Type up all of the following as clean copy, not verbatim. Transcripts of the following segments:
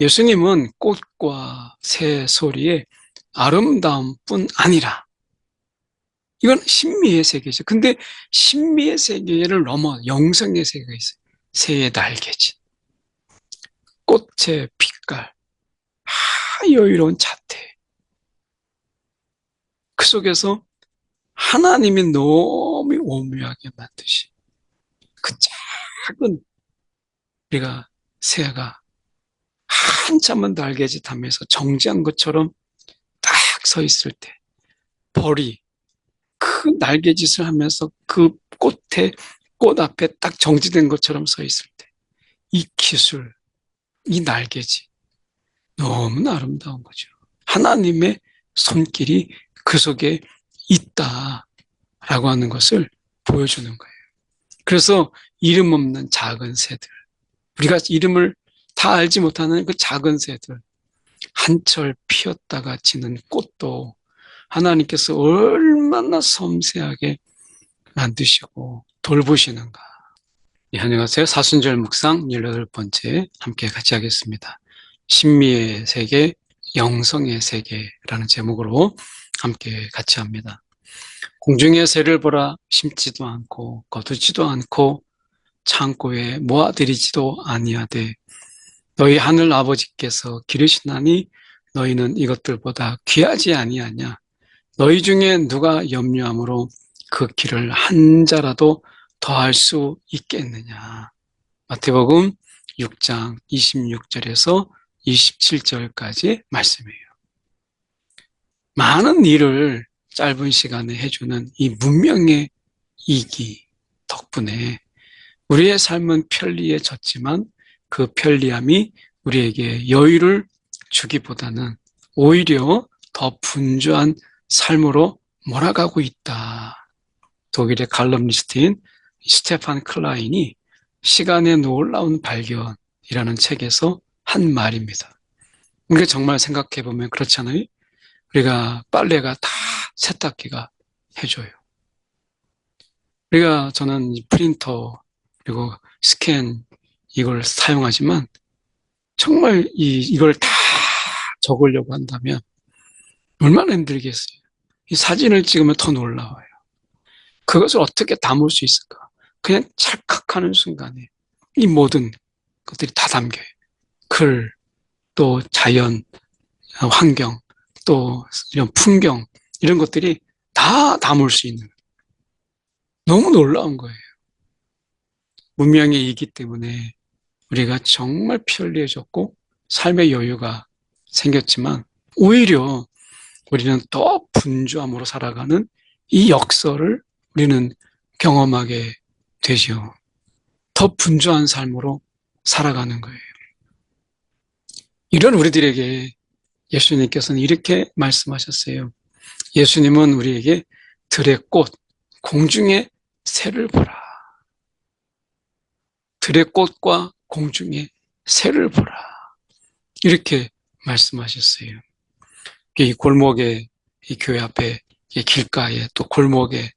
예수님은 꽃과 새 소리의 아름다움뿐 아니라 이건 신비의 세계죠. 근데 신비의 세계를 넘어 영성의 세계가 있어요. 새의 날개짓, 꽃의 빛깔, 여유로운 자태. 그 속에서 하나님이 너무 오묘하게 만드신 그 작은 우리가 새가 한참은 날개짓 하면서 정지한 것처럼 딱 서 있을 때 벌이 그 날개짓을 하면서 그 꽃 앞에 딱 정지된 것처럼 서 있을 때 이 기술, 이 날개짓 너무나 아름다운 거죠. 하나님의 손길이 그 속에 있다라고 하는 것을 보여주는 거예요. 그래서 이름 없는 작은 새들, 우리가 이름을 다 알지 못하는 그 작은 새들, 한철 피었다가 지는 꽃도 하나님께서 얼마나 섬세하게 만드시고 돌보시는가. 안녕하세요. 사순절 묵상 18번째 함께 같이 하겠습니다. 신미의 세계, 영성의 세계라는 제목으로 함께 같이 합니다. 공중의 새를 보라, 심지도 않고 거두지도 않고 창고에 모아들이지도 아니하되 너희 하늘 아버지께서 기르시나니 너희는 이것들보다 귀하지 아니하냐. 너희 중에 누가 염려함으로 그 길을 한 자라도 더할 수 있겠느냐. 마태복음 6장 26절에서 27절까지 말씀이에요. 많은 일을 짧은 시간에 해주는 이 문명의 이기 덕분에 우리의 삶은 편리해졌지만 그 편리함이 우리에게 여유를 주기보다는 오히려 더 분주한 삶으로 몰아가고 있다. 독일의 칼럼니스트인 스테판 클라인이 시간의 놀라운 발견이라는 책에서 한 말입니다. 이게 정말 생각해보면 그렇잖아요. 우리가 빨래가 다 세탁기가 해줘요. 저는 프린터 그리고 스캔 이걸 사용하지만 정말 이걸 다 적으려고 한다면 얼마나 힘들겠어요. 이 사진을 찍으면 더 놀라워요. 그것을 어떻게 담을 수 있을까? 그냥 찰칵하는 순간에 이 모든 것들이 다 담겨요. 글, 또 자연, 환경, 또 이런 풍경, 이런 것들이 다 담을 수 있는 너무 놀라운 거예요. 문명의 이기 때문에 우리가 정말 편리해졌고 삶의 여유가 생겼지만 오히려 우리는 더 분주함으로 살아가는 이 역설을 우리는 경험하게 되죠. 더 분주한 삶으로 살아가는 거예요. 이런 우리들에게 예수님께서는 이렇게 말씀하셨어요. 예수님은 우리에게 들의 꽃, 공중의 새를 보라. 들의 꽃과 공중의 새를 보라. 이렇게 말씀하셨어요. 이 골목에, 이 교회 앞에, 이 길가에, 또 골목에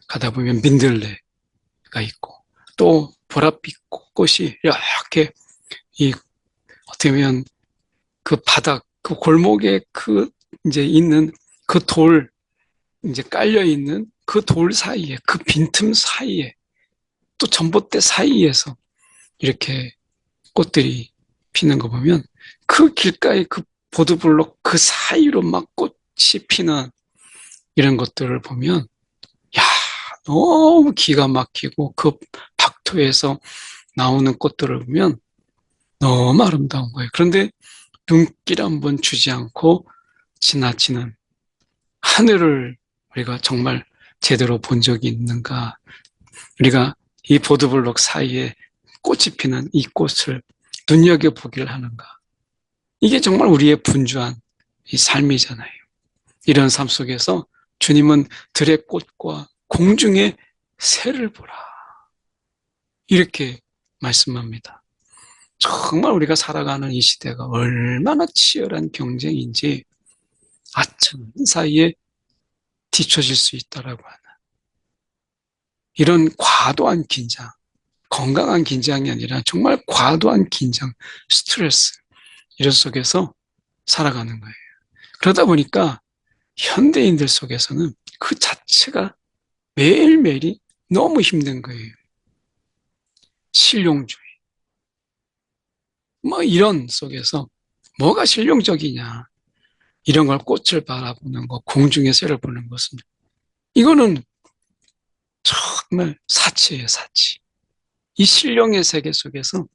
가다 보면 민들레가 있고, 또 보랏빛 꽃이 이렇게 어떻게 보면 그 바닥, 그 골목에 이제 있는 그 이제 깔려 있는 그 돌 사이에, 그 빈틈 사이에, 또 전봇대 사이에서 이렇게 꽃들이 피는 거 보면 그 길가에 그 보드블록 그 사이로 막 꽃이 피는 이런 것들을 보면 야, 너무 기가 막히고 그 박토에서 나오는 꽃들을 보면 너무 아름다운 거예요. 그런데 눈길 한번 주지 않고 지나치는 하늘을 우리가 정말 제대로 본 적이 있는가? 우리가 이 보드블록 사이에 꽃이 피는 이 꽃을 눈여겨보기를 하는가? 이게 정말 우리의 분주한 이 삶이잖아요. 이런 삶 속에서 주님은 들의 꽃과 공중의 새를 보라. 이렇게 말씀합니다. 정말 우리가 살아가는 이 시대가 얼마나 치열한 경쟁인지 아참 사이에 뒤처질 수 있다라고 하는 이런 과도한 긴장, 건강한 긴장이 아니라 정말 과도한 긴장, 스트레스 이런 속에서 살아가는 거예요. 그러다 보니까 현대인들 속에서는 그 자체가 매일매일이 너무 힘든 거예요. 실용주의. 뭐 이런 속에서 뭐가 실용적이냐. 이런 걸 꽃을 바라보는 것, 공중의 새를 보는 것은 이거는 정말 사치예요, 사치. 이 신령의 세계 속에서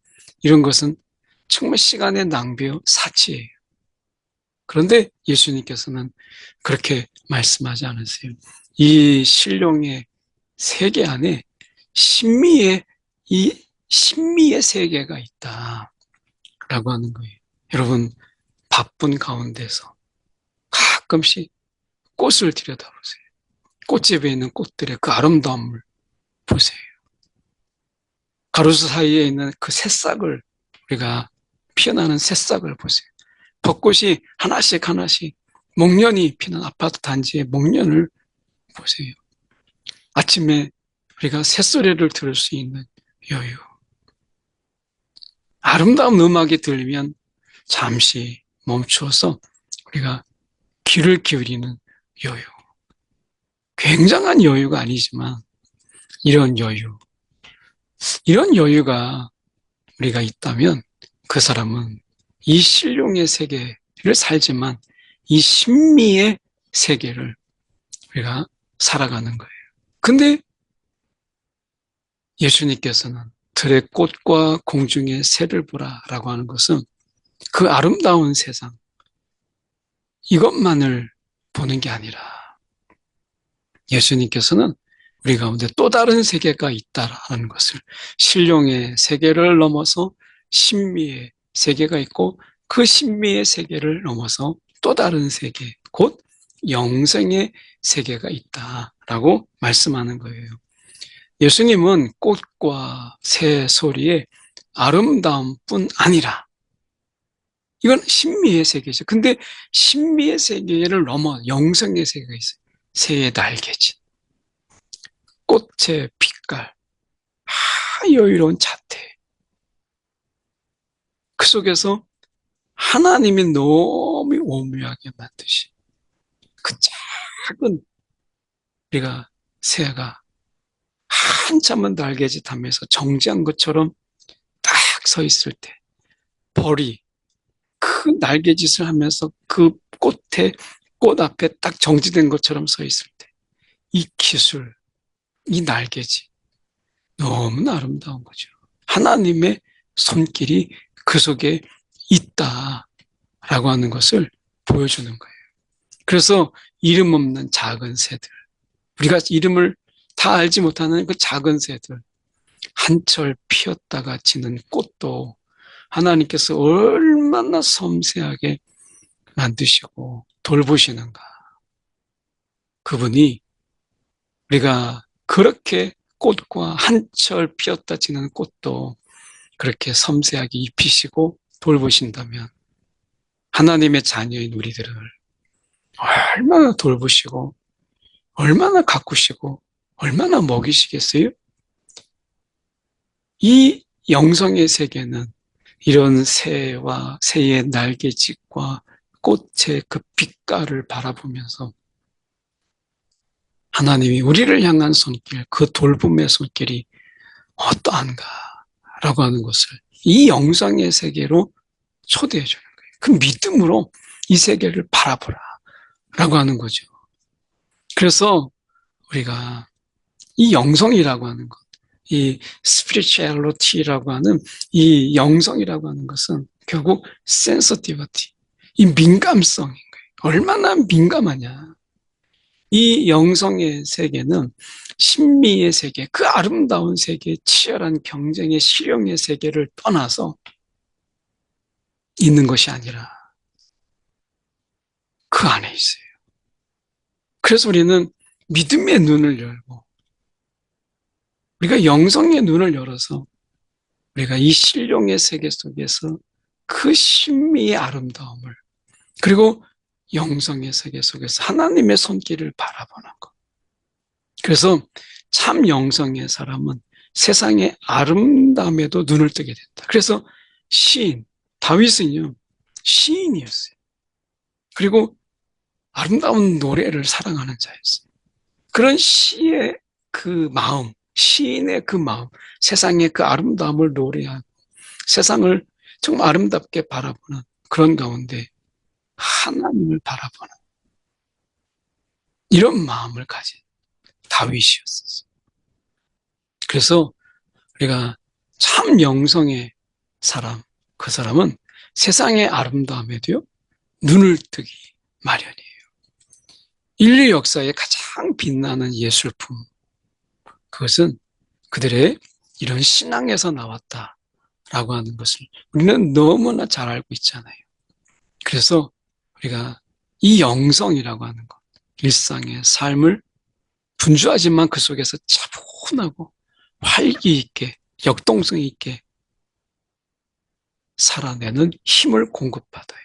이런 것은 정말 시간의 낭비요, 사치예요. 그런데 예수님께서는 그렇게 말씀하지 않으세요. 이 신령의 세계 안에 신미의 세계가 있다라고 하는 거예요. 여러분, 바쁜 가운데서 가끔씩 꽃을 들여다보세요. 꽃집에 있는 꽃들의 그 아름다움을 보세요. 가로수 사이에 있는 그 새싹을, 우리가 피어나는 새싹을 보세요. 벚꽃이 하나씩 하나씩 목련이 피는 아파트 단지의 목련을 보세요. 아침에 우리가 새소리를 들을 수 있는 여유. 아름다운 음악이 들리면 잠시 멈추어서 우리가 귀를 기울이는 여유. 굉장한 여유가 아니지만 이런 여유가 우리가 있다면 그 사람은 이 신령의 세계를 살지만 이 신미의 세계를 우리가 살아가는 거예요. 근데 예수님께서는 들의 꽃과 공중의 새를 보라라고 하는 것은 그 아름다운 세상, 이것만을 보는 게 아니라 예수님께서는 우리 가운데 또 다른 세계가 있다라는 것을, 신령의 세계를 넘어서 신미의 세계가 있고 그 신미의 세계를 넘어서 또 다른 세계, 곧 영생의 세계가 있다라고 말씀하는 거예요. 예수님은 꽃과 새 소리의 아름다움뿐 아니라 이건 신미의 세계죠. 근데 신미의 세계를 넘어 영생의 세계가 있어요. 새의 날개짓, 꽃의 빛깔, 여유로운 자태. 그 속에서 하나님이 너무 오묘하게 만드신 그 작은 우리가 새가 한참은 날개짓 하면서 정지한 것처럼 딱 서 있을 때 벌이 그 날개짓을 하면서 그 꽃 앞에 딱 정지된 것처럼 서 있을 때 이 기술, 이 날개짓 너무 아름다운 거죠. 하나님의 손길이 그 속에 있다라고 하는 것을 보여주는 거예요. 그래서 이름 없는 작은 새들, 우리가 이름을 다 알지 못하는 그 작은 새들, 한철 피었다가 지는 꽃도 하나님께서 얼마나 섬세하게 만드시고 돌보시는가. 그분이 우리가 그렇게 꽃과 한철 피었다 지는 꽃도 그렇게 섬세하게 입히시고 돌보신다면 하나님의 자녀인 우리들을 얼마나 돌보시고 얼마나 가꾸시고 얼마나 먹이시겠어요? 이 영성의 세계는 이런 새와 새의 날개짓과 꽃의 그 빛깔을 바라보면서 하나님이 우리를 향한 손길, 그 돌봄의 손길이 어떠한가라고 하는 것을 이 영성의 세계로 초대해 주는 거예요. 그 믿음으로 이 세계를 바라보라라고 하는 거죠. 그래서 우리가 이 영성이라고 하는 것, 이 spirituality라고 하는 이 영성이라고 하는 것은 결국 sensitivity, 이 민감성인 거예요. 얼마나 민감하냐. 이 영성의 세계는 신미의 세계, 그 아름다운 세계, 치열한 경쟁의 실용의 세계를 떠나서 있는 것이 아니라 그 안에 있어요. 그래서 우리는 믿음의 눈을 열고 우리가 영성의 눈을 열어서 우리가 이 신령의 세계 속에서 그 신미의 아름다움을, 그리고 영성의 세계 속에서 하나님의 손길을 바라보는 것. 그래서 참 영성의 사람은 세상의 아름다움에도 눈을 뜨게 된다. 그래서 시인 다윗은요, 시인이었어요. 그리고 아름다운 노래를 사랑하는 자였어요. 그런 시의 그 마음, 시인의 그 마음, 세상의 그 아름다움을 노래한, 세상을 정말 아름답게 바라보는 그런 가운데 하나님을 바라보는 이런 마음을 가진 다윗이었어요. 그래서 우리가 참 영성의 사람, 그 사람은 세상의 아름다움에도요, 눈을 뜨기 마련이에요. 인류 역사의 가장 빛나는 예술품, 그것은 그들의 이런 신앙에서 나왔다라고 하는 것을 우리는 너무나 잘 알고 있잖아요. 그래서 우리가 이 영성이라고 하는 것, 일상의 삶을 분주하지만 그 속에서 차분하고 활기 있게, 역동성 있게 살아내는 힘을 공급받아요.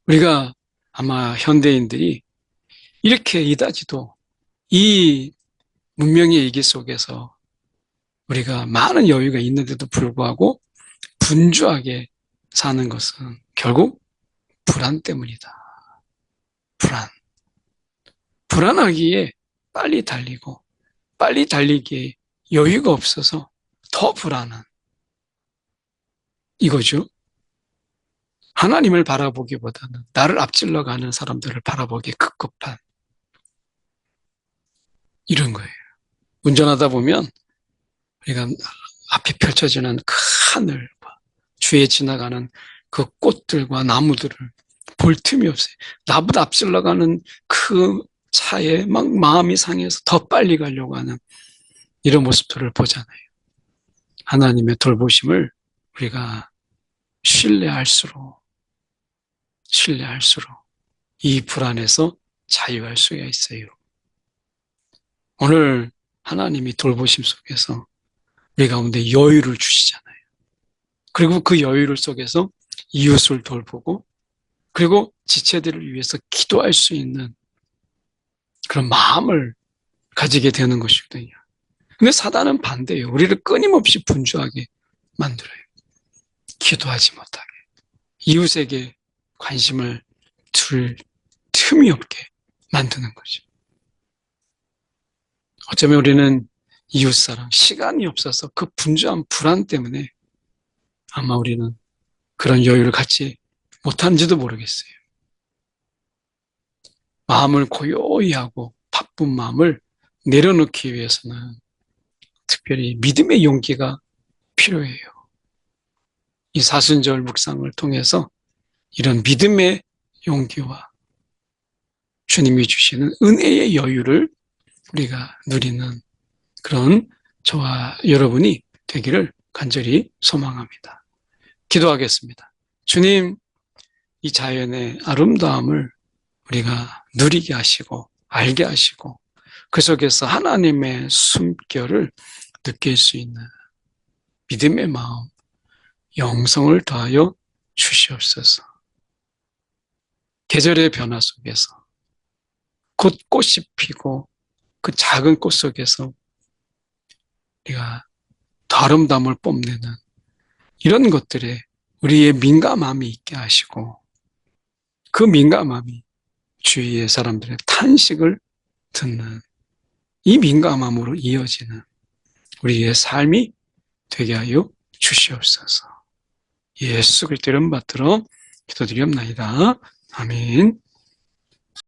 우리가 아마 현대인들이 이렇게 이다지도 이 문명의 위기 속에서 우리가 많은 여유가 있는데도 불구하고 분주하게 사는 것은 결국 불안 때문이다. 불안. 불안하기에 빨리 달리고 빨리 달리기에 여유가 없어서 더 불안한 이거죠. 하나님을 바라보기보다는 나를 앞질러 가는 사람들을 바라보기에 급급한 이런 거예요. 운전하다 보면 우리가 앞에 펼쳐지는 그 하늘과 주위에 지나가는 그 꽃들과 나무들을 볼 틈이 없어요. 나보다 앞질러 가는 그 차에 막 마음이 상해서 더 빨리 가려고 하는 이런 모습들을 보잖아요. 하나님의 돌보심을 우리가 신뢰할수록 이 불안에서 자유할 수가 있어요. 오늘 하나님이 돌보심 속에서 우리 가운데 여유를 주시잖아요. 그리고 그 여유를 속에서 이웃을 돌보고 그리고 지체들을 위해서 기도할 수 있는 그런 마음을 가지게 되는 것이거든요. 근데 사단은 반대예요. 우리를 끊임없이 분주하게 만들어요. 기도하지 못하게. 이웃에게 관심을 둘 틈이 없게 만드는 거죠. 어쩌면 우리는 이웃사랑, 시간이 없어서 그 분주한 불안 때문에 아마 우리는 그런 여유를 갖지 못하는지도 모르겠어요. 마음을 고요히 하고 바쁜 마음을 내려놓기 위해서는 특별히 믿음의 용기가 필요해요. 이 사순절 묵상을 통해서 이런 믿음의 용기와 주님이 주시는 은혜의 여유를 우리가 누리는 그런 저와 여러분이 되기를 간절히 소망합니다. 기도하겠습니다. 주님, 이 자연의 아름다움을 우리가 누리게 하시고 알게 하시고 그 속에서 하나님의 숨결을 느낄 수 있는 믿음의 마음, 영성을 더하여 주시옵소서. 계절의 변화 속에서 곧 꽃이 피고 그 작은 꽃 속에서 우리가 더 아름다움을 뽐내는 이런 것들에 우리의 민감함이 있게 하시고 그 민감함이 주위의 사람들의 탄식을 듣는 이 민감함으로 이어지는 우리의 삶이 되게 하여 주시옵소서. 예수 그리스도 이름 받들어 기도드리옵나이다. 아멘.